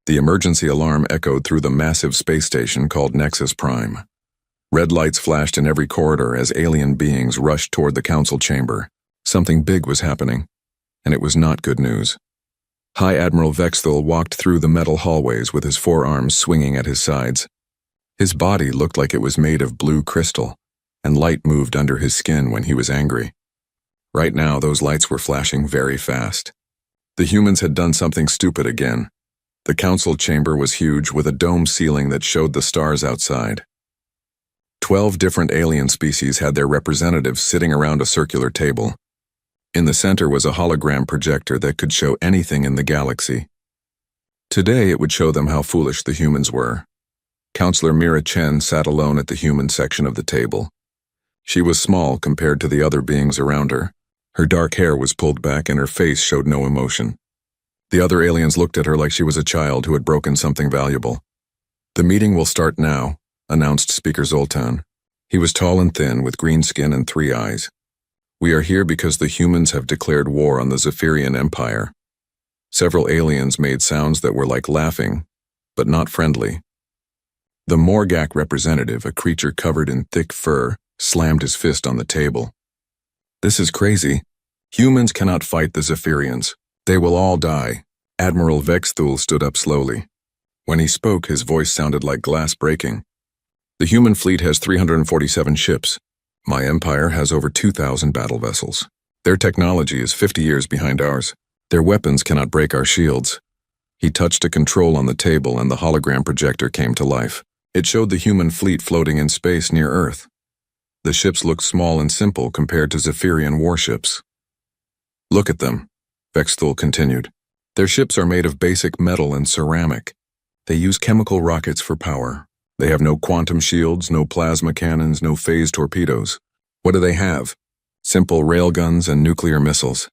The emergency alarm echoed through the massive space station called Nexus Prime. Red lights flashed in every corridor as alien beings rushed toward the council chamber. Something big was happening, and it was not good news. High Admiral Vexthul walked through the metal hallways with his forearms swinging at his sides. His body looked like it was made of blue crystal, and light moved under his skin when he was angry. Right now, those lights were flashing very fast. The humans had done something stupid again. The council chamber was huge with a dome ceiling that showed the stars outside. 12 different alien species had their representatives sitting around a circular table. In the center was a hologram projector that could show anything in the galaxy. Today it would show them how foolish the humans were. Counselor Mira Chen sat alone at the human section of the table. She was small compared to the other beings around her. Her dark hair was pulled back and her face showed no emotion. The other aliens looked at her like she was a child who had broken something valuable. "The meeting will start now," announced Speaker Zoltan. He was tall and thin with green skin and 3 eyes. "We are here because the humans have declared war on the Zephyrian Empire." Several aliens made sounds that were like laughing, but not friendly. The Morgak representative, a creature covered in thick fur, slammed his fist on the table. "This is crazy. Humans cannot fight the Zephyrians. They will all die." Admiral Vexthul stood up slowly. When he spoke, his voice sounded like glass breaking. "The human fleet has 347 ships. My empire has over 2,000 battle vessels. Their technology is 50 years behind ours. Their weapons cannot break our shields." He touched a control on the table and the hologram projector came to life. It showed the human fleet floating in space near Earth. The ships looked small and simple compared to Zephyrian warships. "Look at them," Vexthul continued. "Their ships are made of basic metal and ceramic. They use chemical rockets for power. They have no quantum shields, no plasma cannons, no phase torpedoes. What do they have? Simple railguns and nuclear missiles."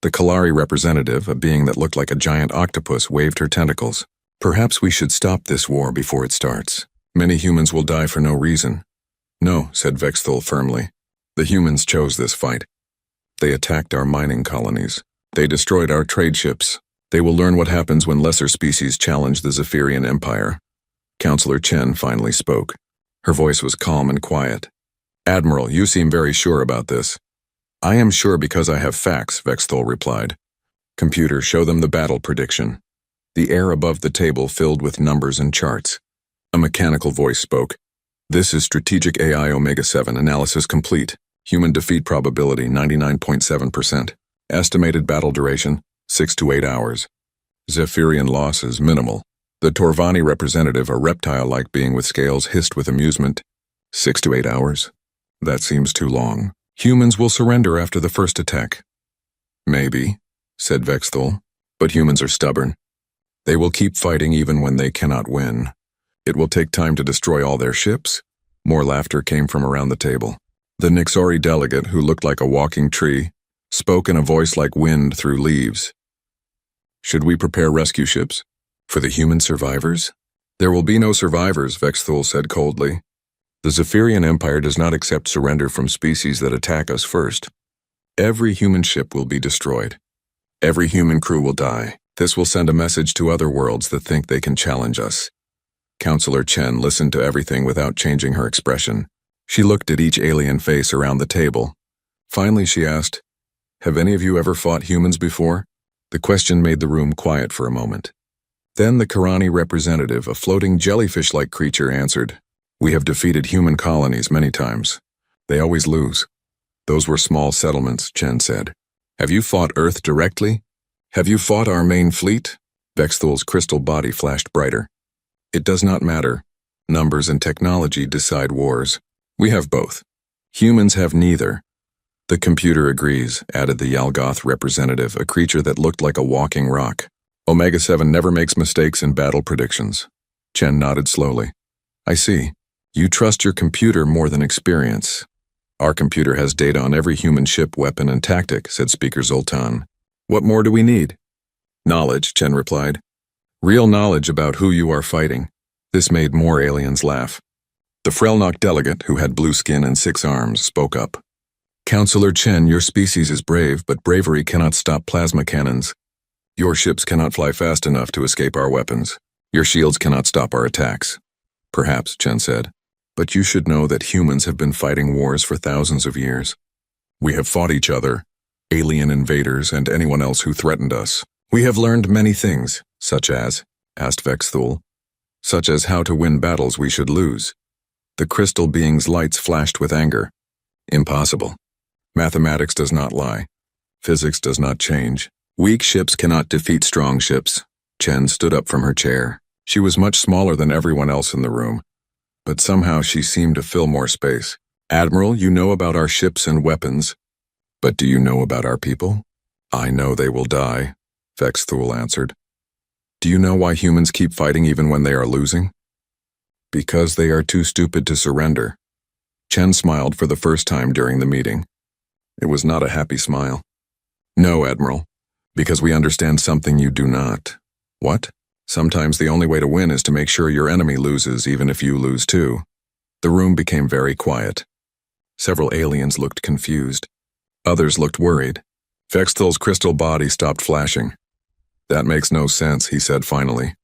The Kalari representative, a being that looked like a giant octopus, waved her tentacles. "Perhaps we should stop this war before it starts. Many humans will die for no reason." "No," said Vexthul firmly. "The humans chose this fight. They attacked our mining colonies. They destroyed our trade ships. They will learn what happens when lesser species challenge the Zephyrian Empire." Counselor Chen finally spoke. Her voice was calm and quiet. "Admiral, you seem very sure about this." "I am sure because I have facts," Vexthul replied. "Computer, show them the battle prediction." The air above the table filled with numbers and charts. A mechanical voice spoke. "This is Strategic AI Omega-7 analysis complete. Human defeat probability 99.7%. Estimated battle duration 6 to 8 hours. Zephyrian loss is minimal." The Torvani representative, a reptile-like being with scales, hissed with amusement. 6 to 8 hours? That seems too long. Humans will surrender after the first attack." "Maybe," said Vexthul, "but humans are stubborn. They will keep fighting even when they cannot win. It will take time to destroy all their ships." More laughter came from around the table. The Nixori delegate, who looked like a walking tree, spoke in a voice like wind through leaves. "Should we prepare rescue ships? For the human survivors?" "There will be no survivors," Vexthul said coldly. "The Zephyrian Empire does not accept surrender from species that attack us first. Every human ship will be destroyed. Every human crew will die. This will send a message to other worlds that think they can challenge us." Counselor Chen listened to everything without changing her expression. She looked at each alien face around the table. Finally she asked, "Have any of you ever fought humans before?" The question made the room quiet for a moment. Then the Karani representative, a floating jellyfish-like creature, answered, "We have defeated human colonies many times. They always lose." "Those were small settlements," Chen said. "Have you fought Earth directly? Have you fought our main fleet?" Vexthul's crystal body flashed brighter. "It does not matter. Numbers and technology decide wars. We have both. Humans have neither." "The computer agrees," added the Yalgoth representative, a creature that looked like a walking rock. "Omega-7 never makes mistakes in battle predictions." Chen nodded slowly. "I see. You trust your computer more than experience." "Our computer has data on every human ship, weapon, and tactic," said Speaker Zoltan. "What more do we need?" "Knowledge," Chen replied. "Real knowledge about who you are fighting." This made more aliens laugh. The Frelnok delegate, who had blue skin and 6 arms, spoke up. "Counselor Chen, your species is brave, but bravery cannot stop plasma cannons. Your ships cannot fly fast enough to escape our weapons. Your shields cannot stop our attacks. Perhaps, Chen said. But you should know that humans have been fighting wars for thousands of years. We have fought each other, alien invaders, and anyone else who threatened us. We have learned many things, such as, asked Vexthul, such as how to win battles we should lose. The crystal being's lights flashed with anger. Impossible. Mathematics does not lie. Physics does not change. Weak ships cannot defeat strong ships. Chen stood up from her chair. She was much smaller than everyone else in the room, but somehow she seemed to fill more space. Admiral, you know about our ships and weapons, but do you know about our people? I know they will die, Vexthul answered. Do you know why humans keep fighting even when they are losing? Because they are too stupid to surrender. Chen smiled for the first time during the meeting. It was not a happy smile. No, Admiral, because we understand something you do not. What? Sometimes the only way to win is to make sure your enemy loses even if you lose too. The room became very quiet. Several aliens looked confused. Others looked worried. Vexthul's crystal body stopped flashing. That makes no sense, he said finally.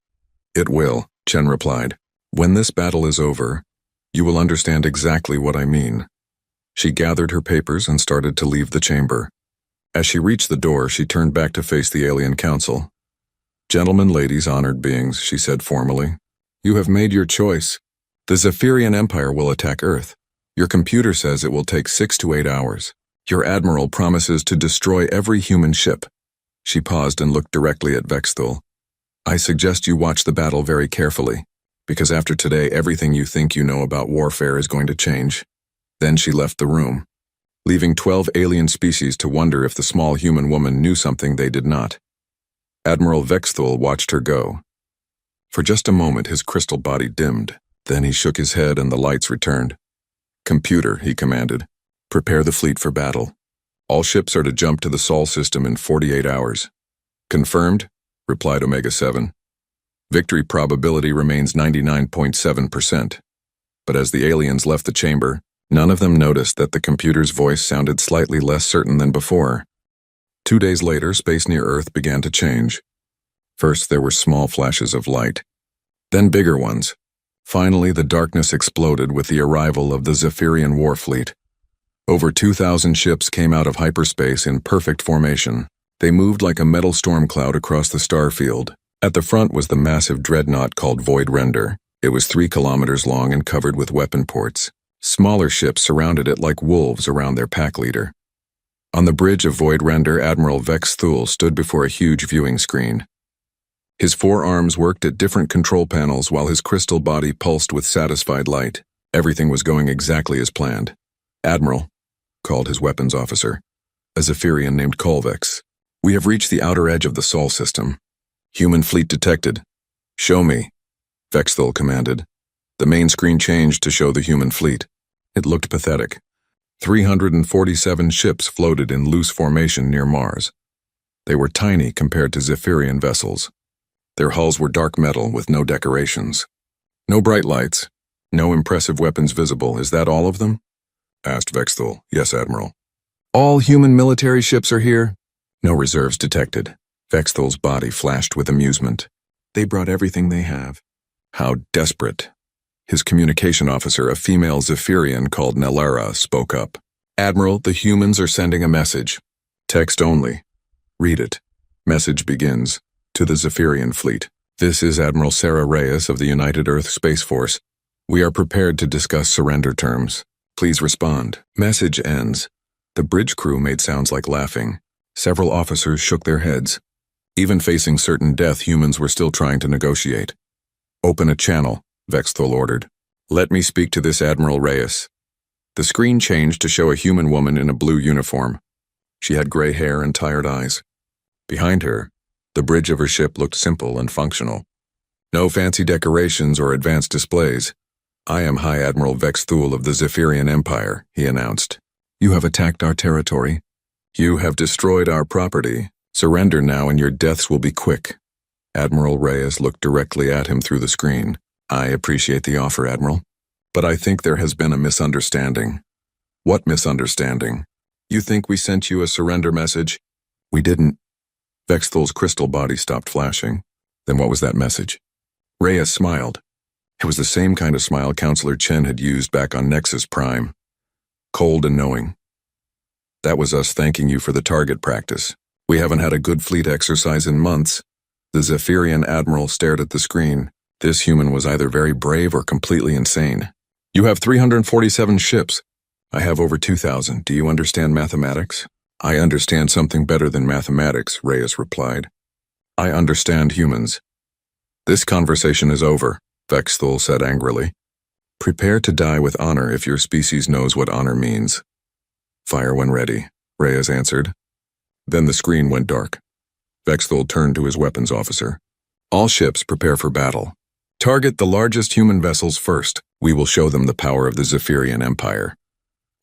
It will, Chen replied. When this battle is over, you will understand exactly what I mean. She gathered her papers and started to leave the chamber. As she reached the door, she turned back to face the alien council. Gentlemen, ladies, honored beings, she said formally. You have made your choice. The Zephyrian Empire will attack Earth. Your computer says it will take 6 to 8 hours. Your admiral promises to destroy every human ship. She paused and looked directly at Vexthul. I suggest you watch the battle very carefully, because after today everything you think you know about warfare is going to change. Then she left the room, leaving 12 alien species to wonder if the small human woman knew something they did not. Admiral Vexthul watched her go. For just a moment his crystal body dimmed, then he shook his head and the lights returned. Computer, he commanded, prepare the fleet for battle. All ships are to jump to the Sol system in 48 hours. Confirmed, replied Omega-7. Victory probability remains 99.7%. But as the aliens left the chamber, none of them noticed that the computer's voice sounded slightly less certain than before. 2 days later, space near Earth began to change. First, there were small flashes of light, then bigger ones. Finally, the darkness exploded with the arrival of the Zephyrian war fleet. Over 2,000 ships came out of hyperspace in perfect formation. They moved like a metal storm cloud across the star field. At the front was the massive dreadnought called Void Render. It was 3 kilometers long and covered with weapon ports. Smaller ships surrounded it like wolves around their pack leader. On the bridge of Void Render, Admiral Vexthul stood before a huge viewing screen. His 4 arms worked at different control panels while his crystal body pulsed with satisfied light. Everything was going exactly as planned. Admiral, called his weapons officer, a Zephyrian named Kolvex. We have reached the outer edge of the Sol system. Human fleet detected. Show me, Vexthul commanded. The main screen changed to show the human fleet. It looked pathetic. 347 ships floated in loose formation near Mars. They were tiny compared to Zephyrian vessels. Their hulls were dark metal with no decorations. No bright lights, no impressive weapons visible. Is that all of them? Asked Vexthul. Yes, Admiral. All human military ships are here? No reserves detected. Vexthul's body flashed with amusement. They brought everything they have. How desperate. His communication officer, a female Zephyrian called Nelara, spoke up. Admiral, the humans are sending a message. Text only. Read it. Message begins. To the Zephyrian fleet. This is Admiral Sarah Reyes of the United Earth Space Force. We are prepared to discuss surrender terms. Please respond. Message ends. The bridge crew made sounds like laughing. Several officers shook their heads. Even facing certain death, humans were still trying to negotiate. Open a channel, Vexthul ordered. Let me speak to this Admiral Reyes. The screen changed to show a human woman in a blue uniform. She had gray hair and tired eyes. Behind her, the bridge of her ship looked simple and functional. No fancy decorations or advanced displays. I am High Admiral Vexthul of the Zephyrian Empire, he announced. You have attacked our territory. You have destroyed our property. Surrender now and your deaths will be quick. Admiral Reyes looked directly at him through the screen. I appreciate the offer, Admiral, but I think there has been a misunderstanding. What misunderstanding? You think we sent you a surrender message? We didn't. Vexthal's crystal body stopped flashing. Then what was that message? Reyes smiled. It was the same kind of smile Counselor Chen had used back on Nexus Prime. Cold and knowing. That was us thanking you for the target practice. We haven't had a good fleet exercise in months. The Zephyrian admiral stared at the screen. This human was either very brave or completely insane. You have 347 ships. I have over 2,000. Do you understand mathematics? I understand something better than mathematics, Reyes replied. I understand humans. This conversation is over, Vexthal said angrily. Prepare to die with honor if your species knows what honor means. Fire when ready, Reyes answered. Then the screen went dark. Vexthal turned to his weapons officer. All ships prepare for battle. Target the largest human vessels first. We will show them the power of the Zephyrian Empire.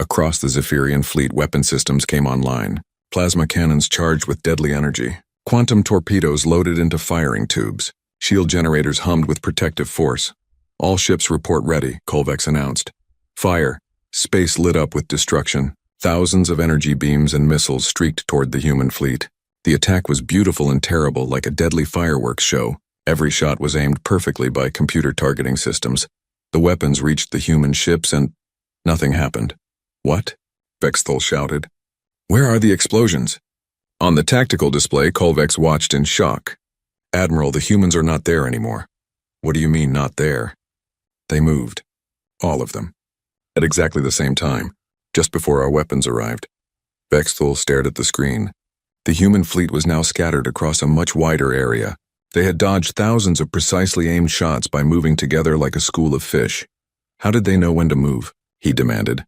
Across the Zephyrian fleet, weapon systems came online. Plasma cannons charged with deadly energy. Quantum torpedoes loaded into firing tubes. Shield generators hummed with protective force. All ships report ready, Kolvex announced. Fire. Space lit up with destruction. Thousands of energy beams and missiles streaked toward the human fleet. The attack was beautiful and terrible, like a deadly fireworks show. Every shot was aimed perfectly by computer targeting systems. The weapons reached the human ships and nothing happened. What? Vexthal shouted. Where are the explosions? On the tactical display, Kolvex watched in shock. Admiral, the humans are not there anymore. What do you mean, not there? They moved. All of them. At exactly the same time, just before our weapons arrived. Vexthal stared at the screen. The human fleet was now scattered across a much wider area. They had dodged thousands of precisely aimed shots by moving together like a school of fish. How did they know when to move? He demanded.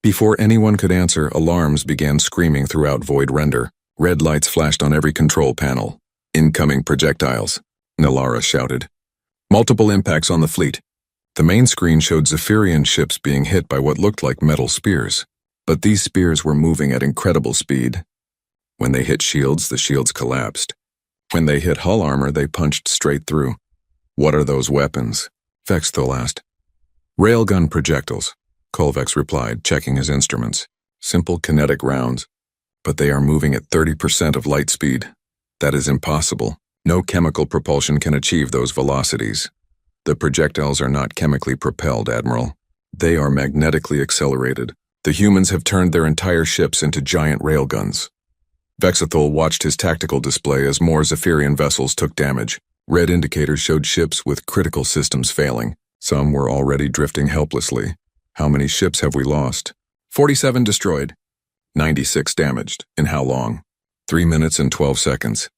Before anyone could answer, alarms began screaming throughout Void Render. Red lights flashed on every control panel. Incoming projectiles, Nilara shouted. Multiple impacts on the fleet. The main screen showed Zephyrian ships being hit by what looked like metal spears. But these spears were moving at incredible speed. When they hit shields, the shields collapsed. When they hit hull armor, they punched straight through. What are those weapons? Vexthal asked. Railgun projectiles, Kolvex replied, checking his instruments. Simple kinetic rounds. But they are moving at 30% of light speed. That is impossible. No chemical propulsion can achieve those velocities. The projectiles are not chemically propelled, Admiral. They are magnetically accelerated. The humans have turned their entire ships into giant railguns. Vexthal watched his tactical display as more Zephyrian vessels took damage. Red indicators showed ships with critical systems failing. Some were already drifting helplessly. How many ships have we lost? 47 destroyed. 96 damaged. In how long? 3 minutes and 12 seconds.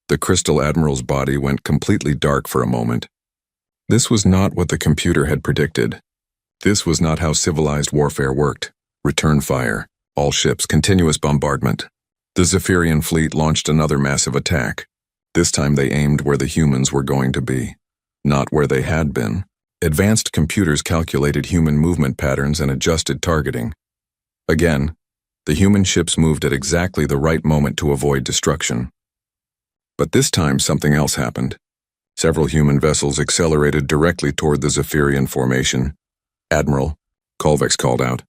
The Crystal Admiral's body went completely dark for a moment. This was not what the computer had predicted. This was not how civilized warfare worked. Return fire. All ships, continuous bombardment. The Zephyrian fleet launched another massive attack. This time they aimed where the humans were going to be, not where they had been. Advanced computers calculated human movement patterns and adjusted targeting. Again, the human ships moved at exactly the right moment to avoid destruction. But this time something else happened. Several human vessels accelerated directly toward the Zephyrian formation. Admiral, Kolvex called out.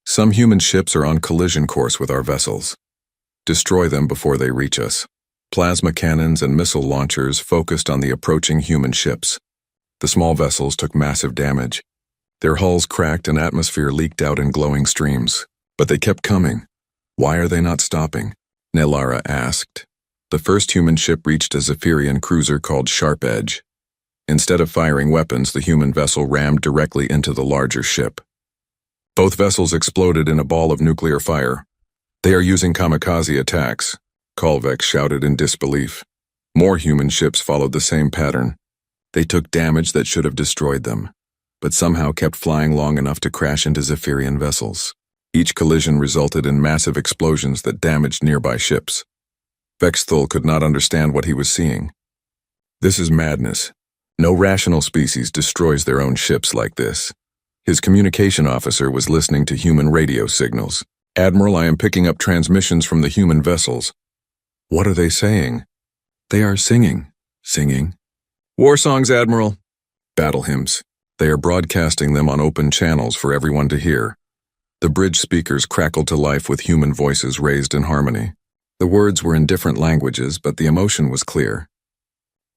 Some human ships are on collision course with our vessels. Destroy them before they reach us. Plasma cannons and missile launchers focused on the approaching human ships. The small vessels took massive damage. Their hulls cracked and atmosphere leaked out in glowing streams. But they kept coming. Why are they not stopping? Nilara asked. The first human ship reached a Zephyrian cruiser called Sharp Edge. Instead of firing weapons, the human vessel rammed directly into the larger ship. Both vessels exploded in a ball of nuclear fire. They are using kamikaze attacks, Kolvex shouted in disbelief. More human ships followed the same pattern. They took damage that should have destroyed them, but somehow kept flying long enough to crash into Zephyrian vessels. Each collision resulted in massive explosions that damaged nearby ships. Vexthal could not understand what he was seeing. This is madness. No rational species destroys their own ships like this. His communication officer was listening to human radio signals. Admiral, I am picking up transmissions from the human vessels. What are they saying? They are singing. Singing? War songs, Admiral. Battle hymns. They are broadcasting them on open channels for everyone to hear. The bridge speakers crackled to life with human voices raised in harmony. The words were in different languages, but the emotion was clear.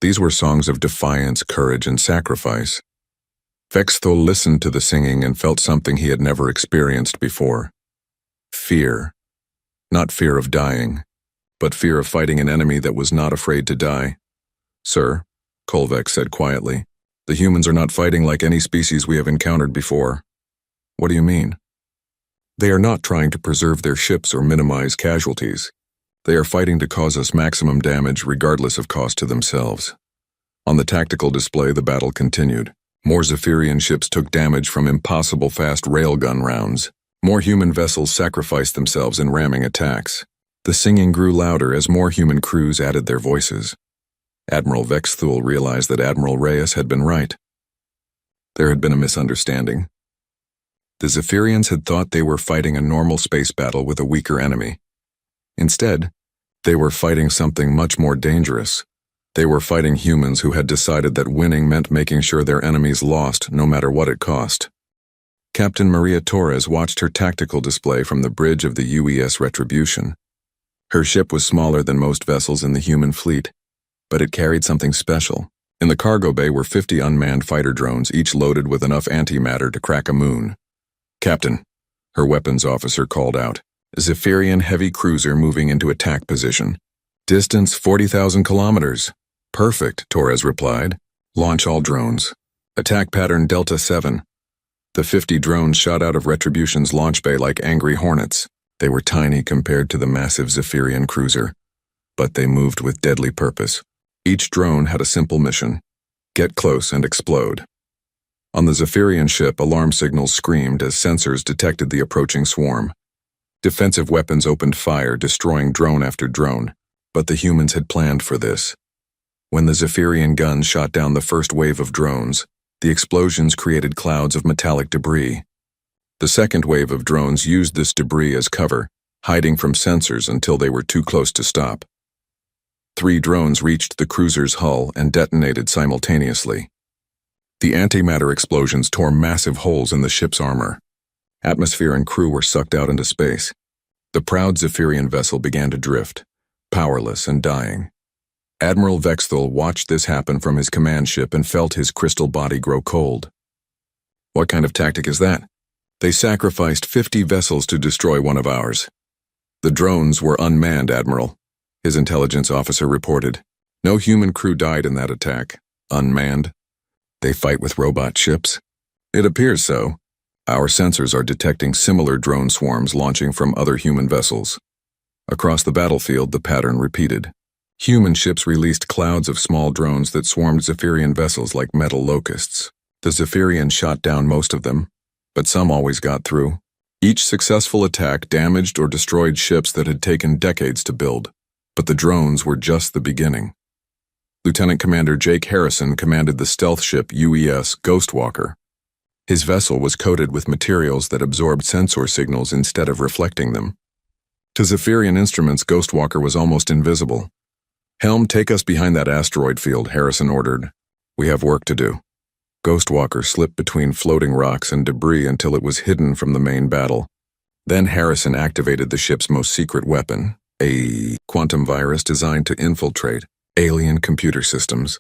These were songs of defiance, courage, and sacrifice. Vexthul listened to the singing and felt something he had never experienced before. Fear. Not fear of dying, but fear of fighting an enemy that was not afraid to die. "Sir," Kolvek said quietly, "the humans are not fighting like any species we have encountered before." "What do you mean?" "They are not trying to preserve their ships or minimize casualties. They are fighting to cause us maximum damage regardless of cost to themselves." On the tactical display, the battle continued. More Zephyrian ships took damage from impossible fast railgun rounds. More human vessels sacrificed themselves in ramming attacks. The singing grew louder as more human crews added their voices. Admiral Vexthul realized that Admiral Reyes had been right. There had been a misunderstanding. The Zephyrians had thought they were fighting a normal space battle with a weaker enemy. Instead, they were fighting something much more dangerous. They were fighting humans who had decided that winning meant making sure their enemies lost no matter what it cost. Captain Maria Torres watched her tactical display from the bridge of the UES Retribution. Her ship was smaller than most vessels in the human fleet, but it carried something special. In the cargo bay were 50 unmanned fighter drones, each loaded with enough antimatter to crack a moon. "Captain," her weapons officer called out, "Zephyrian heavy cruiser moving into attack position. Distance 40,000 kilometers. "Perfect," Torres replied. "Launch all drones. Attack pattern Delta 7. The 50 drones shot out of Retribution's launch bay like angry hornets. They were tiny compared to the massive Zephyrian cruiser, but they moved with deadly purpose. Each drone had a simple mission: get close and explode. On the Zephyrian ship, alarm signals screamed as sensors detected the approaching swarm. Defensive weapons opened fire, destroying drone after drone, but the humans had planned for this. When the Zephyrian guns shot down the first wave of drones, the explosions created clouds of metallic debris. The second wave of drones used this debris as cover, hiding from sensors until they were too close to stop. 3 drones reached the cruiser's hull and detonated simultaneously. The antimatter explosions tore massive holes in the ship's armor. Atmosphere and crew were sucked out into space. The proud Zephyrian vessel began to drift, powerless and dying. Admiral Vexthul watched this happen from his command ship and felt his crystal body grow cold. "What kind of tactic is that?" "They sacrificed 50 vessels to destroy one of ours." "The drones were unmanned, Admiral," his intelligence officer reported. "No human crew died in that attack. Unmanned? They fight with robot ships?" "It appears so. Our sensors are detecting similar drone swarms launching from other human vessels." Across the battlefield, the pattern repeated. Human ships released clouds of small drones that swarmed Zephyrian vessels like metal locusts. The Zephyrians shot down most of them, but some always got through. Each successful attack damaged or destroyed ships that had taken decades to build, but the drones were just the beginning. Lieutenant Commander Jake Harrison commanded the stealth ship UES Ghostwalker. His vessel was coated with materials that absorbed sensor signals instead of reflecting them. To Zephyrian instruments, Ghostwalker was almost invisible. "Helm, take us behind that asteroid field," Harrison ordered. "We have work to do." Ghostwalker slipped between floating rocks and debris until it was hidden from the main battle. Then Harrison activated the ship's most secret weapon, a quantum virus designed to infiltrate alien computer systems.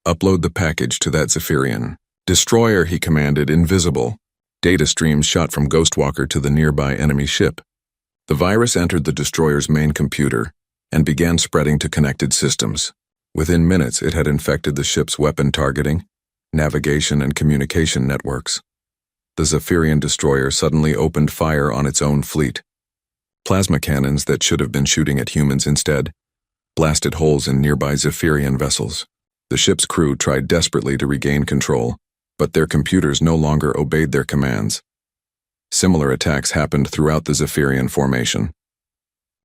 "Upload the package to that Zephyrian." "Destroyer," he commanded, invisible. Data streams shot from Ghostwalker to the nearby enemy ship. The virus entered the destroyer's main computer and began spreading to connected systems. Within minutes, it had infected the ship's weapon targeting, navigation, and communication networks. The Zephyrian destroyer suddenly opened fire on its own fleet. Plasma cannons that should have been shooting at humans instead blasted holes in nearby Zephyrian vessels. The ship's crew tried desperately to regain control, but their computers no longer obeyed their commands. Similar attacks happened throughout the Zephyrian formation.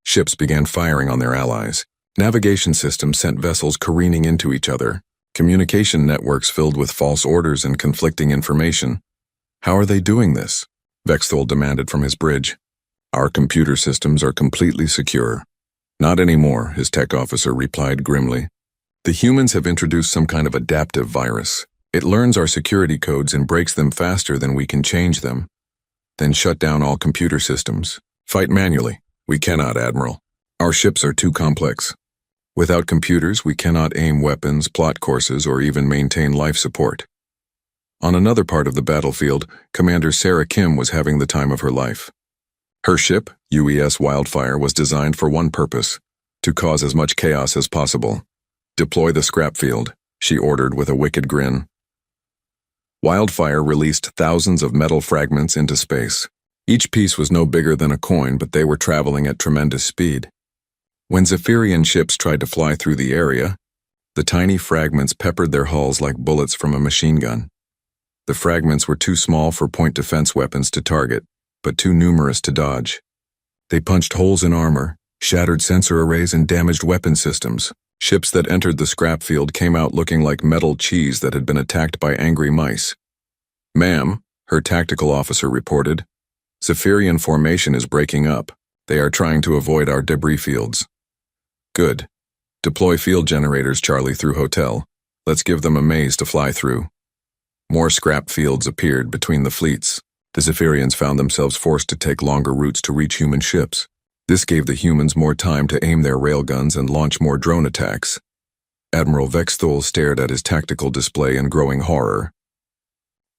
Ships began firing on their allies. Navigation systems sent vessels careening into each other. Communication networks filled with false orders and conflicting information. "How are they doing this?" Vexthul demanded from his bridge. "Our computer systems are completely secure." "Not anymore," his tech officer replied grimly. "The humans have introduced some kind of adaptive virus. It learns our security codes and breaks them faster than we can change them. Then shut down all computer systems. Fight manually." "We cannot, Admiral. Our ships are too complex. Without computers, we cannot aim weapons, plot courses, or even maintain life support. On another part of the battlefield, Commander Sarah Kim was having the time of her life. Her ship, UES Wildfire, was designed for one purpose: to cause as much chaos as possible. "Deploy the scrap field," she ordered with a wicked grin. Wildfire released thousands of metal fragments into space. Each piece was no bigger than a coin, but they were traveling at tremendous speed. When Zephyrian ships tried to fly through the area, the tiny fragments peppered their hulls like bullets from a machine gun. The fragments were too small for point defense weapons to target, but too numerous to dodge. They punched holes in armor, shattered sensor arrays, and damaged weapon systems. Ships that entered the scrap field came out looking like metal cheese that had been attacked by angry mice. "Ma'am," her tactical officer reported, "Zephyrian formation is breaking up. They are trying to avoid our debris fields." "Good. Deploy field generators, Charlie, through hotel. Let's give them a maze to fly through." More scrap fields appeared between the fleets. The Zephyrians found themselves forced to take longer routes to reach human ships. This gave the humans more time to aim their railguns and launch more drone attacks. Admiral Vexthul stared at his tactical display in growing horror.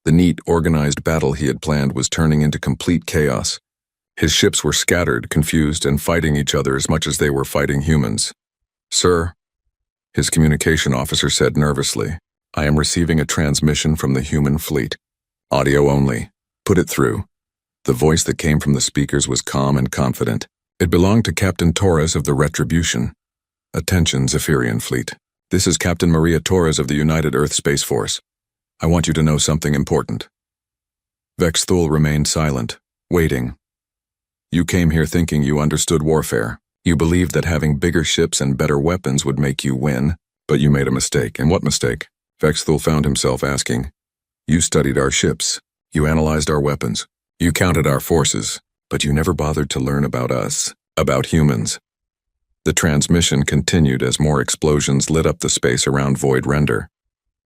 The neat, organized battle he had planned was turning into complete chaos. His ships were scattered, confused, and fighting each other as much as they were fighting humans. "Sir," his communication officer said nervously, "I am receiving a transmission from the human fleet. Audio only. Put it through." The voice that came from the speakers was calm and confident. It belonged to Captain Torres of the Retribution. "Attention, Zephyrian fleet. This is Captain Maria Torres of the United Earth Space Force. I want you to know something important." Vexthul remained silent, waiting. "You came here thinking you understood warfare. You believed that having bigger ships and better weapons would make you win, but you made a mistake." "And what mistake?" Vexthul found himself asking. "You studied our ships. You analyzed our weapons. You counted our forces, but you never bothered to learn about us, about humans." The transmission continued as more explosions lit up the space around Void Render.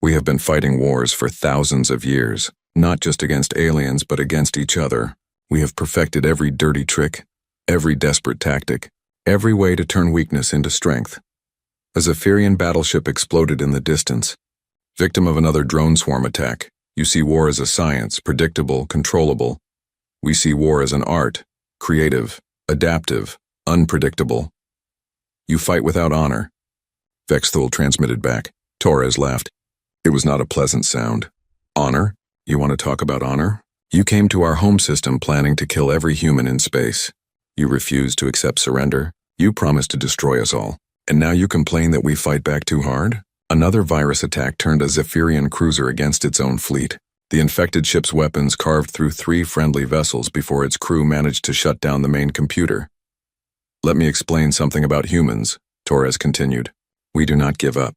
"We have been fighting wars for thousands of years, not just against aliens but against each other. We have perfected every dirty trick, every desperate tactic, every way to turn weakness into strength." A Zephyrian battleship exploded in the distance. Victim of another drone swarm attack, you see war as a science, predictable, controllable. We see war as an art, creative, adaptive, unpredictable. "You fight without honor," Vexthul transmitted back. Torres laughed. It was not a pleasant sound. "Honor? You want to talk about honor? You came to our home system planning to kill every human in space. You refused to accept surrender. You promised to destroy us all. And now you complain that we fight back too hard?" Another virus attack turned a Zephyrian cruiser against its own fleet. The infected ship's weapons carved through 3 friendly vessels before its crew managed to shut down the main computer. "Let me explain something about humans," Torres continued. "We do not give up.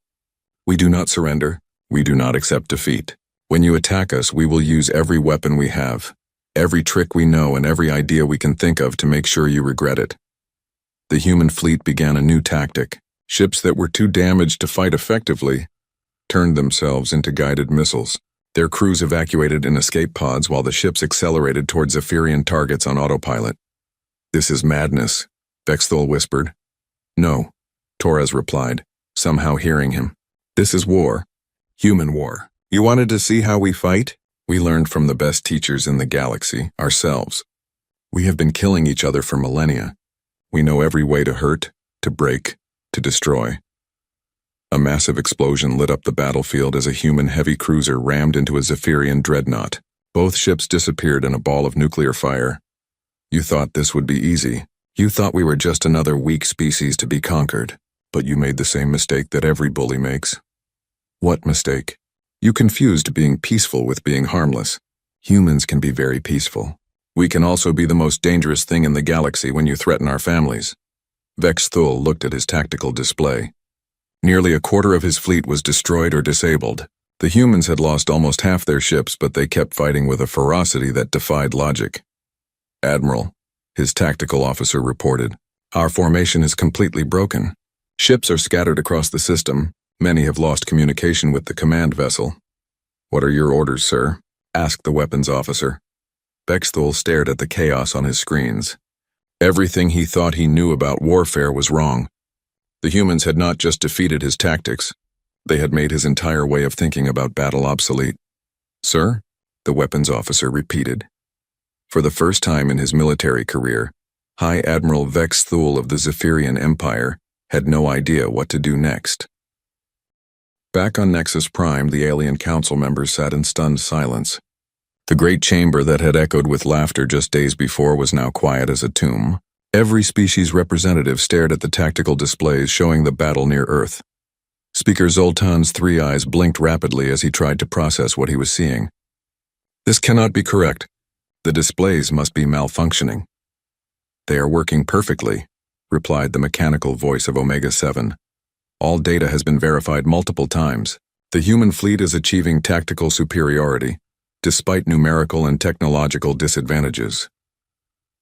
We do not surrender. We do not accept defeat. When you attack us, we will use every weapon we have, every trick we know, and every idea we can think of to make sure you regret it." The human fleet began a new tactic. Ships that were too damaged to fight effectively turned themselves into guided missiles. Their crews evacuated in escape pods while the ships accelerated towards Zephyrian targets on autopilot. "This is madness," Vexthul whispered. "No," Torres replied, somehow hearing him. "This is war. Human war. You wanted to see how we fight? We learned from the best teachers in the galaxy, ourselves. We have been killing each other for millennia. We know every way to hurt, to break, to destroy." A massive explosion lit up the battlefield as a human heavy cruiser rammed into a Zephyrian dreadnought. Both ships disappeared in a ball of nuclear fire. "You thought this would be easy. You thought we were just another weak species to be conquered, but you made the same mistake that every bully makes." "What mistake?" "You confused being peaceful with being harmless. Humans can be very peaceful. We can also be the most dangerous thing in the galaxy when you threaten our families." Vexthul looked at his tactical display. Nearly a quarter of his fleet was destroyed or disabled. The humans had lost almost half their ships, but they kept fighting with a ferocity that defied logic. "Admiral," his tactical officer reported, "our formation is completely broken. Ships are scattered across the system. Many have lost communication with the command vessel." "What are your orders, sir?" asked the weapons officer. Vexthul stared at the chaos on his screens. Everything he thought he knew about warfare was wrong. The humans had not just defeated his tactics, they had made his entire way of thinking about battle obsolete. "Sir?" the weapons officer repeated. For the first time in his military career, High Admiral Vex Thule of the Zephyrian Empire had no idea what to do next. Back on Nexus Prime, the alien council members sat in stunned silence. The great chamber that had echoed with laughter just days before was now quiet as a tomb. Every species representative stared at the tactical displays showing the battle near Earth. Speaker Zoltan's three eyes blinked rapidly as he tried to process what he was seeing. "This cannot be correct. The displays must be malfunctioning." "They are working perfectly," replied the mechanical voice of Omega-7. "All data has been verified multiple times. The human fleet is achieving tactical superiority, despite numerical and technological disadvantages."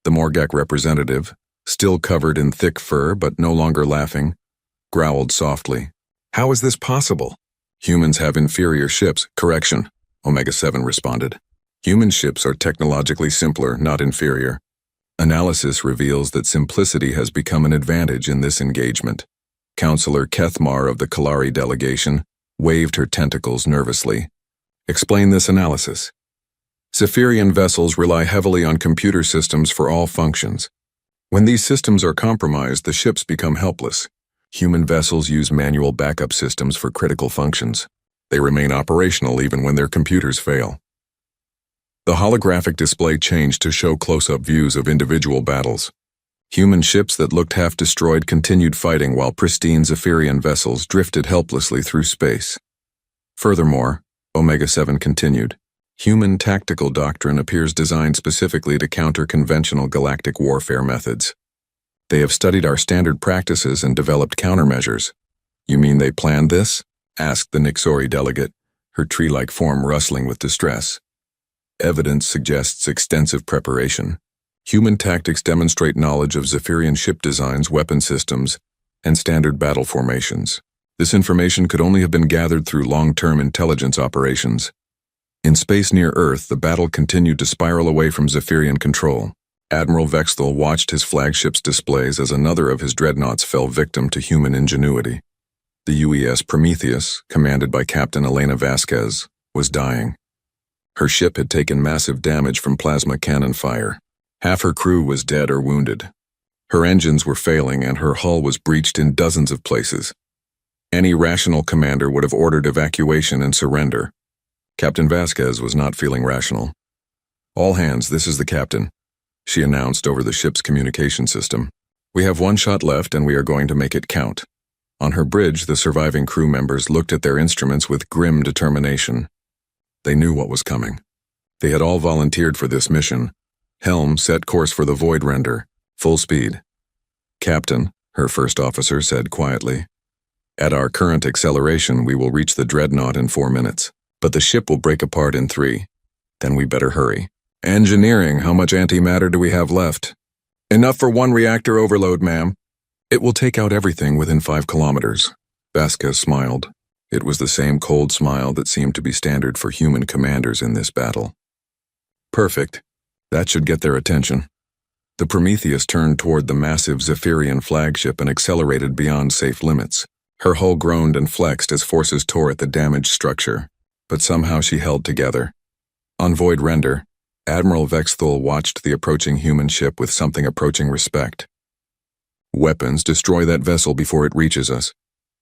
The Morgak representative, still covered in thick fur but no longer laughing, growled softly. "How is this possible? Humans have inferior ships." "Correction," Omega-7 responded. "Human ships are technologically simpler, not inferior. Analysis reveals that simplicity has become an advantage in this engagement." Counselor Kethmar of the Kalari delegation waved her tentacles nervously. "Explain this analysis." "Zephyrian vessels rely heavily on computer systems for all functions. When these systems are compromised, the ships become helpless. Human vessels use manual backup systems for critical functions. They remain operational even when their computers fail." The holographic display changed to show close-up views of individual battles. Human ships that looked half-destroyed continued fighting while pristine Zephyrian vessels drifted helplessly through space. Furthermore, Omega-7 continued, human tactical doctrine appears designed specifically to counter conventional galactic warfare methods. They have studied our standard practices and developed countermeasures. "You mean they planned this?" asked the Nixori delegate, her tree-like form rustling with distress. "Evidence suggests extensive preparation. Human tactics demonstrate knowledge of Zephyrian ship designs, weapon systems, and standard battle formations. This information could only have been gathered through long-term intelligence operations." In space near Earth, the battle continued to spiral away from Zephyrian control. Admiral Vexthal watched his flagship's displays as another of his dreadnoughts fell victim to human ingenuity. The UES Prometheus, commanded by Captain Elena Vasquez, was dying. Her ship had taken massive damage from plasma cannon fire. Half her crew was dead or wounded. Her engines were failing and her hull was breached in dozens of places. Any rational commander would have ordered evacuation and surrender. Captain Vasquez was not feeling rational. "All hands, this is the captain," she announced over the ship's communication system. "We have one shot left and we are going to make it count." On her bridge, the surviving crew members looked at their instruments with grim determination. They knew what was coming. They had all volunteered for this mission. "Helm, set course for the Void Render. Full speed." "Captain," her first officer said quietly, "at our current acceleration, we will reach the dreadnought in 4 minutes. But the ship will break apart in 3. Then we better hurry." "Engineering, how much antimatter do we have left?" "Enough for 1 reactor overload, ma'am." "It will take out everything within 5 kilometers." Vasquez smiled. It was the same cold smile that seemed to be standard for human commanders in this battle. "Perfect. That should get their attention." The Prometheus turned toward the massive Zephyrian flagship and accelerated beyond safe limits. Her hull groaned and flexed as forces tore at the damaged structure, but somehow she held together. On Void Render, Admiral Vexthal watched the approaching human ship with something approaching respect. "Weapons, destroy that vessel before it reaches us."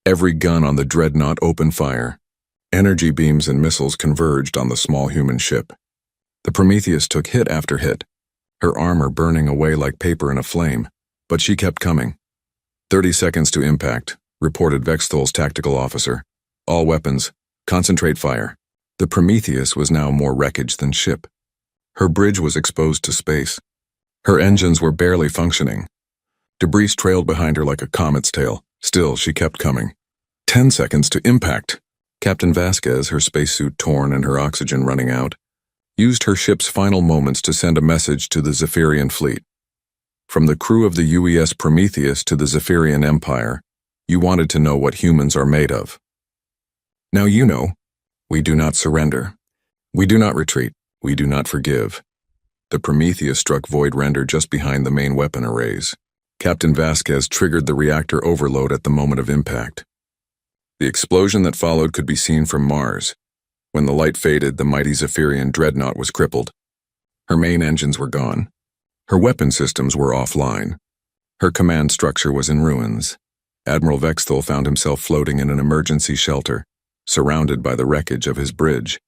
Every gun on the dreadnought opened fire. Energy beams and missiles converged on the small human ship. The Prometheus took hit after hit, her armor burning away like paper in a flame, but she kept coming. 30 seconds to impact, reported Vexthal's tactical officer. "All weapons, concentrate fire." The Prometheus was now more wreckage than ship. Her bridge was exposed to space. Her engines were barely functioning. Debris trailed behind her like a comet's tail. Still, she kept coming. 10 seconds to impact. Captain Vasquez, her spacesuit torn and her oxygen running out, used her ship's final moments to send a message to the Zephyrian fleet. "From the crew of the UES Prometheus to the Zephyrian Empire, you wanted to know what humans are made of. Now you know. We do not surrender. We do not retreat. We do not forgive. The Prometheus struck Void Render just behind the main weapon arrays. Captain Vasquez triggered the reactor overload at the moment of impact. The explosion that followed could be seen from Mars. When the light faded, the mighty Zephyrian dreadnought was crippled. Her main engines were gone. Her weapon systems were offline. Her command structure was in ruins. Admiral Vexthul found himself floating in an emergency shelter, surrounded by the wreckage of his bridge.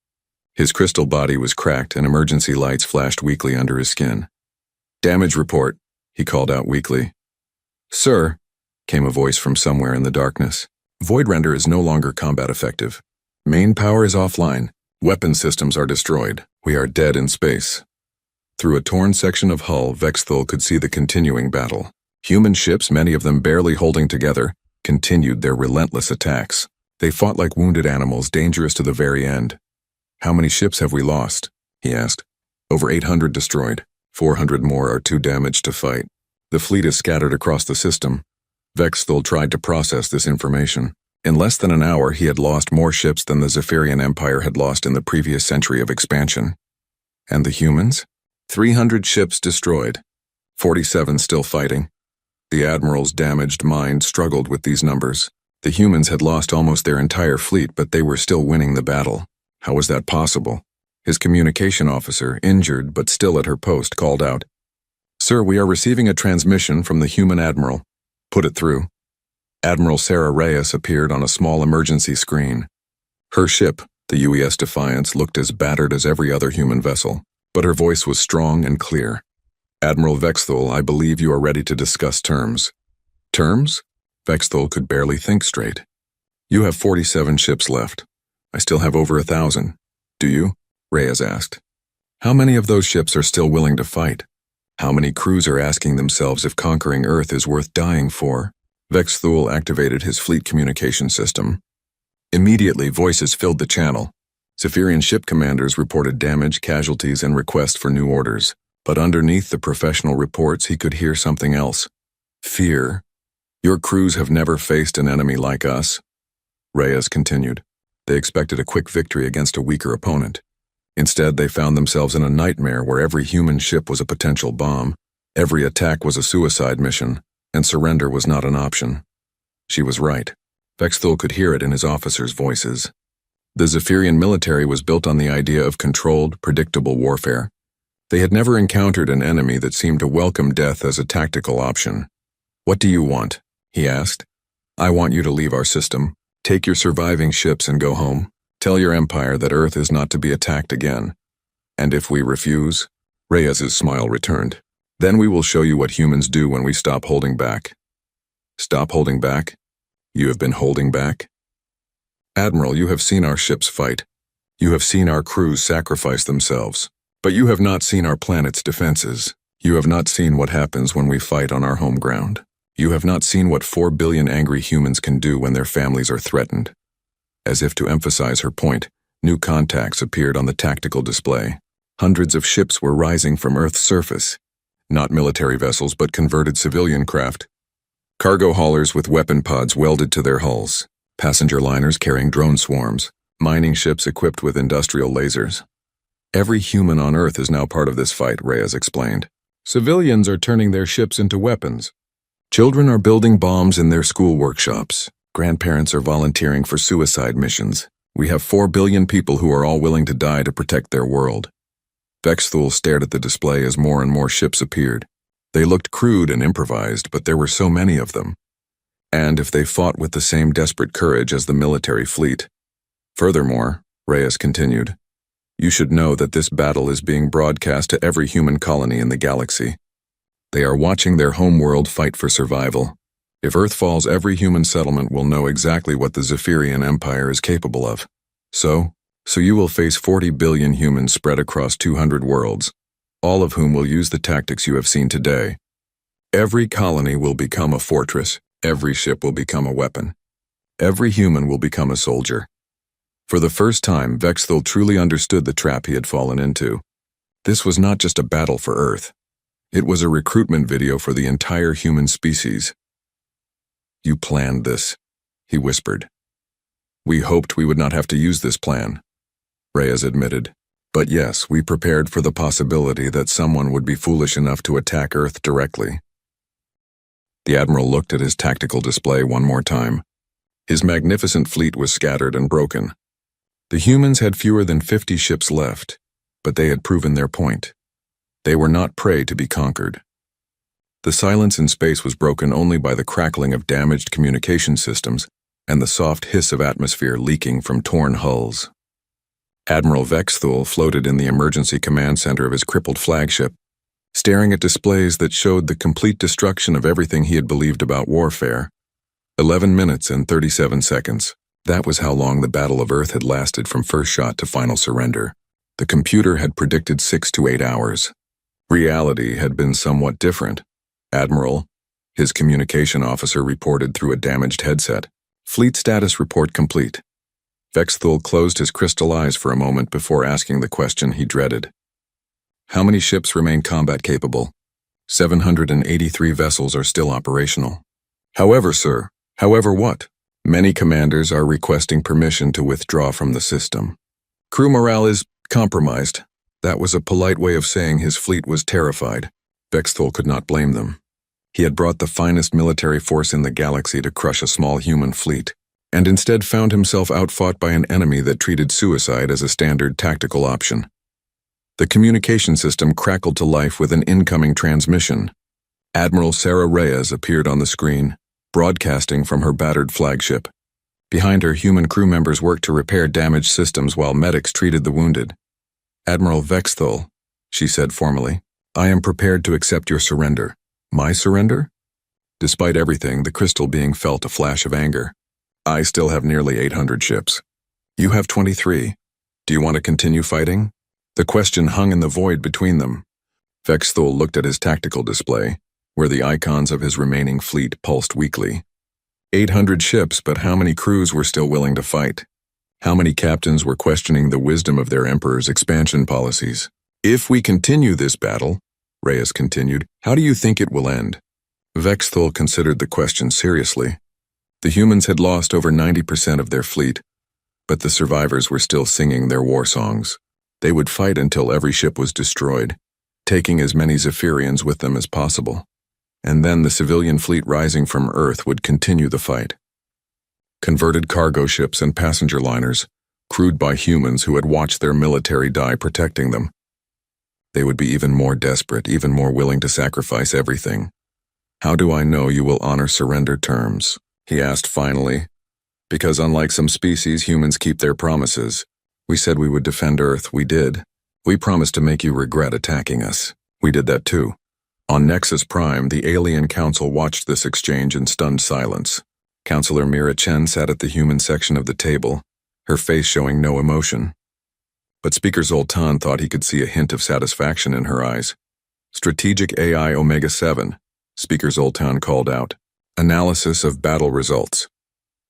His crystal body was cracked and emergency lights flashed weakly under his skin. "Damage report," he called out weakly. "Sir," came a voice from somewhere in the darkness. "Void Render is no longer combat effective. Main power is offline. Weapon systems are destroyed. We are dead in space." Through a torn section of hull, Vexthul could see the continuing battle. Human ships, many of them barely holding together, continued their relentless attacks. They fought like wounded animals, dangerous to the very end. "How many ships have we lost?" he asked. "Over 800 destroyed. 400 more are too damaged to fight. The fleet is scattered across the system." Vexthul tried to process this information. In less than an hour, he had lost more ships than the Zephyrian Empire had lost in the previous century of expansion. And the humans? 300 ships destroyed. 47 still fighting. The Admiral's damaged mind struggled with these numbers. The humans had lost almost their entire fleet, but they were still winning the battle. How was that possible? His communication officer, injured but still at her post, called out, "Sir, we are receiving a transmission from the human Admiral. Put it through." Admiral Sarah Reyes appeared on a small emergency screen. Her ship, the UES Defiance, looked as battered as every other human vessel, but her voice was strong and clear. "Admiral Vexthul, I believe you are ready to discuss terms." "Terms?" Vexthul could barely think straight. "You have 47 ships left. I still have over 1,000. Do you?" Reyes asked. "How many of those ships are still willing to fight? How many crews are asking themselves if conquering Earth is worth dying for?" Vexthul activated his fleet communication system. Immediately, voices filled the channel. Zephyrian ship commanders reported damage, casualties, and requests for new orders. But underneath the professional reports, he could hear something else. Fear. "Your crews have never faced an enemy like us," Reyes continued. They expected a quick victory against a weaker opponent. Instead, they found themselves in a nightmare where every human ship was a potential bomb, every attack was a suicide mission, and surrender was not an option. She was right. Vexthul could hear it in his officers' voices. The Zephyrian military was built on the idea of controlled, predictable warfare. They had never encountered an enemy that seemed to welcome death as a tactical option. "What do you want?" he asked. "I want you to leave our system. Take your surviving ships and go home. Tell your empire that Earth is not to be attacked again. And if we refuse," Reyes's smile returned, "then we will show you what humans do when we stop holding back." "Stop holding back? You have been holding back?" "Admiral, you have seen our ships fight. You have seen our crews sacrifice themselves. But you have not seen our planet's defenses. You have not seen what happens when we fight on our home ground. You have not seen what 4 billion angry humans can do when their families are threatened." As if to emphasize her point, new contacts appeared on the tactical display. Hundreds of ships were rising from Earth's surface. Not military vessels, but converted civilian craft. Cargo haulers with weapon pods welded to their hulls. Passenger liners carrying drone swarms. Mining ships equipped with industrial lasers. "Every human on Earth is now part of this fight," Reyes explained. "Civilians are turning their ships into weapons. Children are building bombs in their school workshops. Grandparents are volunteering for suicide missions. We have 4 billion people who are all willing to die to protect their world." Vexthul stared at the display as more and more ships appeared. They looked crude and improvised, but there were so many of them. And if they fought with the same desperate courage as the military fleet. "Furthermore," Reyes continued, "you should know that this battle is being broadcast to every human colony in the galaxy. They are watching their homeworld fight for survival. If Earth falls, every human settlement will know exactly what the Zephyrian Empire is capable of. So you will face 40 billion humans spread across 200 worlds, all of whom will use the tactics you have seen today. Every colony will become a fortress. Every ship will become a weapon. Every human will become a soldier." For the first time, Vexthul truly understood the trap he had fallen into. This was not just a battle for Earth. It was a recruitment video for the entire human species. "You planned this," he whispered. "We hoped we would not have to use this plan," Reyes admitted. But yes, we prepared for the possibility that someone would be foolish enough to attack Earth directly. The Admiral looked at his tactical display one more time. His magnificent fleet was scattered and broken. The humans had fewer than 50 ships left, but they had proven their point. They were not prey to be conquered. The silence in space was broken only by the crackling of damaged communication systems and the soft hiss of atmosphere leaking from torn hulls. Admiral Vexthul floated in the emergency command center of his crippled flagship, staring at displays that showed the complete destruction of everything he had believed about warfare. 11 minutes and 37 seconds. That was how long the Battle of Earth had lasted from first shot to final surrender. The computer had predicted 6 to 8 hours. Reality had been somewhat different. Admiral, his communication officer reported through a damaged headset. Fleet status report complete. Vexthul closed his crystal eyes for a moment before asking the question he dreaded. How many ships remain combat capable? 783 vessels are still operational. However, sir, however what? Many commanders are requesting permission to withdraw from the system. Crew morale is compromised. That was a polite way of saying his fleet was terrified. Vexthul could not blame them. He had brought the finest military force in the galaxy to crush a small human fleet, and instead found himself outfought by an enemy that treated suicide as a standard tactical option. The communication system crackled to life with an incoming transmission. Admiral Sarah Reyes appeared on the screen, broadcasting from her battered flagship. Behind her, human crew members worked to repair damaged systems while medics treated the wounded. Admiral Vexthul, she said formally, I am prepared to accept your surrender. My surrender? Despite everything, the crystal being felt a flash of anger. I still have nearly 800 ships. You have 23. Do you want to continue fighting? The question hung in the void between them. Vexthul looked at his tactical display, where the icons of his remaining fleet pulsed weakly. 800 ships, but how many crews were still willing to fight? How many captains were questioning the wisdom of their emperor's expansion policies? If we continue this battle, Reyes continued, how do you think it will end? Vexthul considered the question seriously. The humans had lost over 90% of their fleet, but the survivors were still singing their war songs. They would fight until every ship was destroyed, taking as many Zephyrians with them as possible. And then the civilian fleet rising from Earth would continue the fight. Converted cargo ships and passenger liners, crewed by humans who had watched their military die protecting them. They would be even more desperate, even more willing to sacrifice everything. How do I know you will honor surrender terms? He asked finally. Because unlike some species, humans keep their promises. We said we would defend Earth, we did. We promised to make you regret attacking us. We did that too. On Nexus Prime, the Alien Council watched this exchange in stunned silence. Counselor Mira Chen sat at the human section of the table, her face showing no emotion. But Speaker Zoltan thought he could see a hint of satisfaction in her eyes. Strategic AI Omega-7, Speaker Zoltan called out. Analysis of battle results.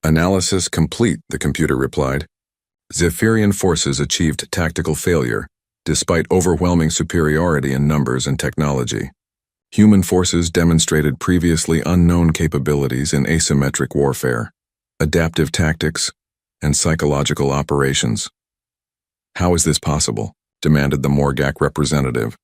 Analysis complete, the computer replied. Zephyrian forces achieved tactical failure, despite overwhelming superiority in numbers and technology. Human forces demonstrated previously unknown capabilities in asymmetric warfare, adaptive tactics, and psychological operations. How is this possible? Demanded the Morgak representative.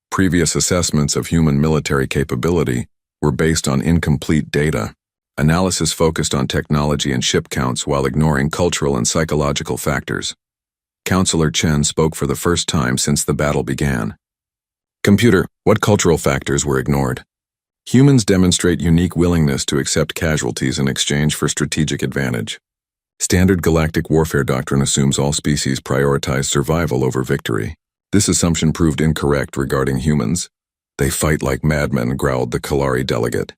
Previous assessments of human military capability were based on incomplete data. Analysis focused on technology and ship counts while ignoring cultural and psychological factors. Counselor Chen spoke for the first time since the battle began. Computer, what cultural factors were ignored? Humans demonstrate unique willingness to accept casualties in exchange for strategic advantage. Standard galactic warfare doctrine assumes all species prioritize survival over victory. This assumption proved incorrect regarding humans. They fight like madmen, growled the Kalari delegate.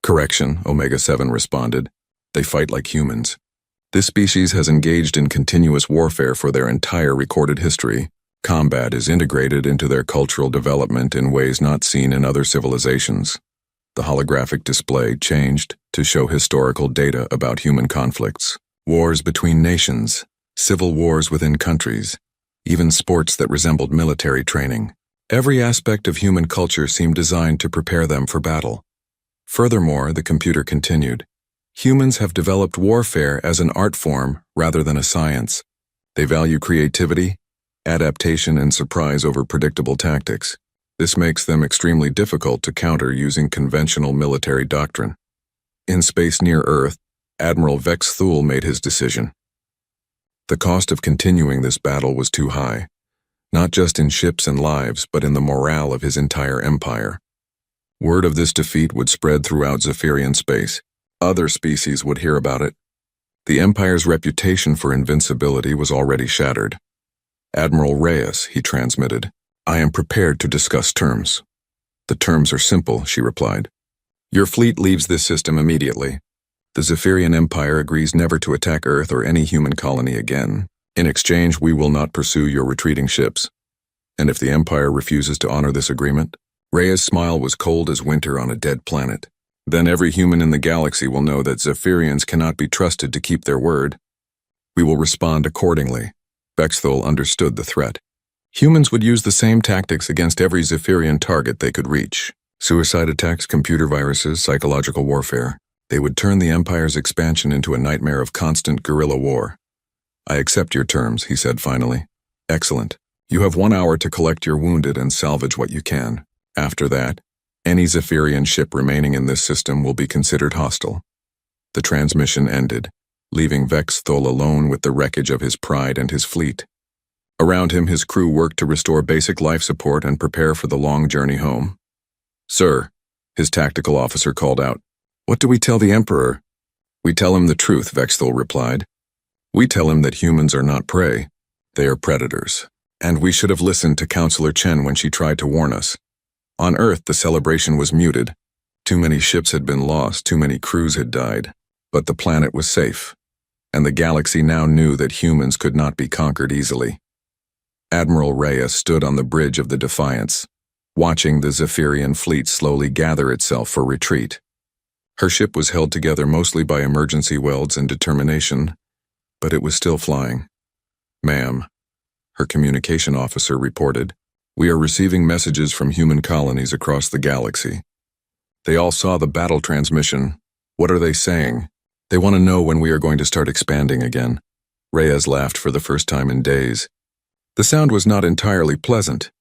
Correction, Omega-7 responded. They fight like humans. This species has engaged in continuous warfare for their entire recorded history. Combat is integrated into their cultural development in ways not seen in other civilizations. The holographic display changed to show historical data about human conflicts. Wars between nations, civil wars within countries, even sports that resembled military training. Every aspect of human culture seemed designed to prepare them for battle. Furthermore, the computer continued, humans have developed warfare as an art form rather than a science. They value creativity, adaptation and surprise over predictable tactics. This makes them extremely difficult to counter using conventional military doctrine. In space near Earth, Admiral Vex Thule made his decision. The cost of continuing this battle was too high, not just in ships and lives, but in the morale of his entire empire. Word of this defeat would spread throughout Zephyrian space. Other species would hear about it. The Empire's reputation for invincibility was already shattered. "Admiral Reyes," he transmitted, "I am prepared to discuss terms." "The terms are simple," she replied. "Your fleet leaves this system immediately. The Zephyrian Empire agrees never to attack Earth or any human colony again. In exchange, we will not pursue your retreating ships. And if the Empire refuses to honor this agreement?" Reyes' smile was cold as winter on a dead planet. "Then every human in the galaxy will know that Zephyrians cannot be trusted to keep their word. We will respond accordingly." Bexthol understood the threat. Humans would use the same tactics against every Zephyrian target they could reach. Suicide attacks, computer viruses, psychological warfare. They would turn the Empire's expansion into a nightmare of constant guerrilla war. "I accept your terms," he said finally. "Excellent. You have 1 hour to collect your wounded and salvage what you can. After that, any Zephyrian ship remaining in this system will be considered hostile." The transmission ended, leaving Vex Thol alone with the wreckage of his pride and his fleet. Around him, his crew worked to restore basic life support and prepare for the long journey home. "Sir," his tactical officer called out, "what do we tell the Emperor?" "We tell him the truth," Vexthol replied. "We tell him that humans are not prey. They are predators. And we should have listened to Counselor Chen when she tried to warn us. On Earth, the celebration was muted. Too many ships had been lost, too many crews had died. But the planet was safe, and the galaxy now knew that humans could not be conquered easily." Admiral Reyes stood on the bridge of the Defiance, watching the Zephyrian fleet slowly gather itself for retreat. Her ship was held together mostly by emergency welds and determination, but it was still flying. "Ma'am," her communication officer reported, "we are receiving messages from human colonies across the galaxy. They all saw the battle transmission. What are they saying? They want to know when we are going to start expanding again." Reyes laughed for the first time in days. The sound was not entirely pleasant.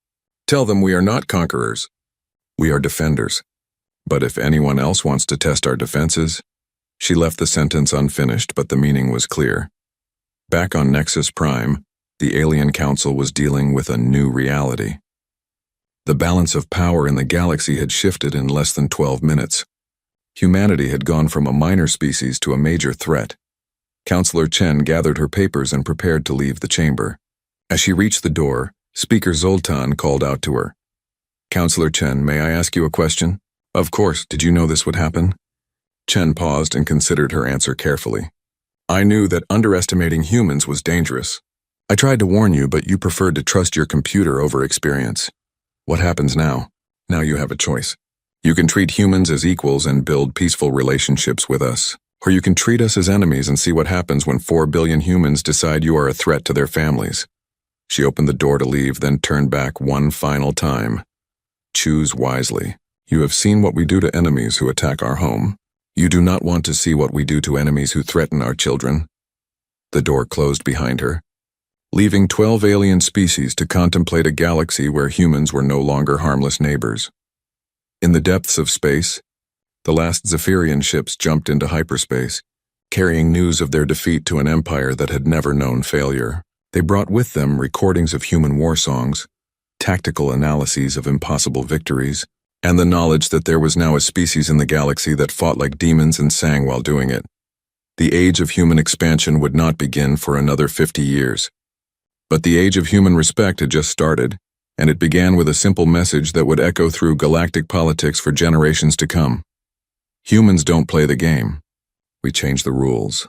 "Tell them we are not conquerors. We are defenders. But if anyone else wants to test our defenses..." She left the sentence unfinished, but the meaning was clear. Back on Nexus Prime, the Alien Council was dealing with a new reality. The balance of power in the galaxy had shifted in less than 12 minutes. Humanity had gone from a minor species to a major threat. Counselor Chen gathered her papers and prepared to leave the chamber. As she reached the door, Speaker Zoltan called out to her. "Counselor Chen, may I ask you a question?" "Of course. Did you know this would happen?" Chen paused and considered her answer carefully. "I knew that underestimating humans was dangerous. I tried to warn you, but you preferred to trust your computer over experience. What happens now? Now you have a choice. You can treat humans as equals and build peaceful relationships with us, or you can treat us as enemies and see what happens when 4 billion humans decide you are a threat to their families." She opened the door to leave, then turned back one final time. "Choose wisely. You have seen what we do to enemies who attack our home. You do not want to see what we do to enemies who threaten our children." The door closed behind her, leaving 12 alien species to contemplate a galaxy where humans were no longer harmless neighbors. In the depths of space, the last Zephyrian ships jumped into hyperspace, carrying news of their defeat to an empire that had never known failure. They brought with them recordings of human war songs, tactical analyses of impossible victories, and the knowledge that there was now a species in the galaxy that fought like demons and sang while doing it. The age of human expansion would not begin for another 50 years. But the age of human respect had just started, and it began with a simple message that would echo through galactic politics for generations to come. Humans don't play the game. We change the rules.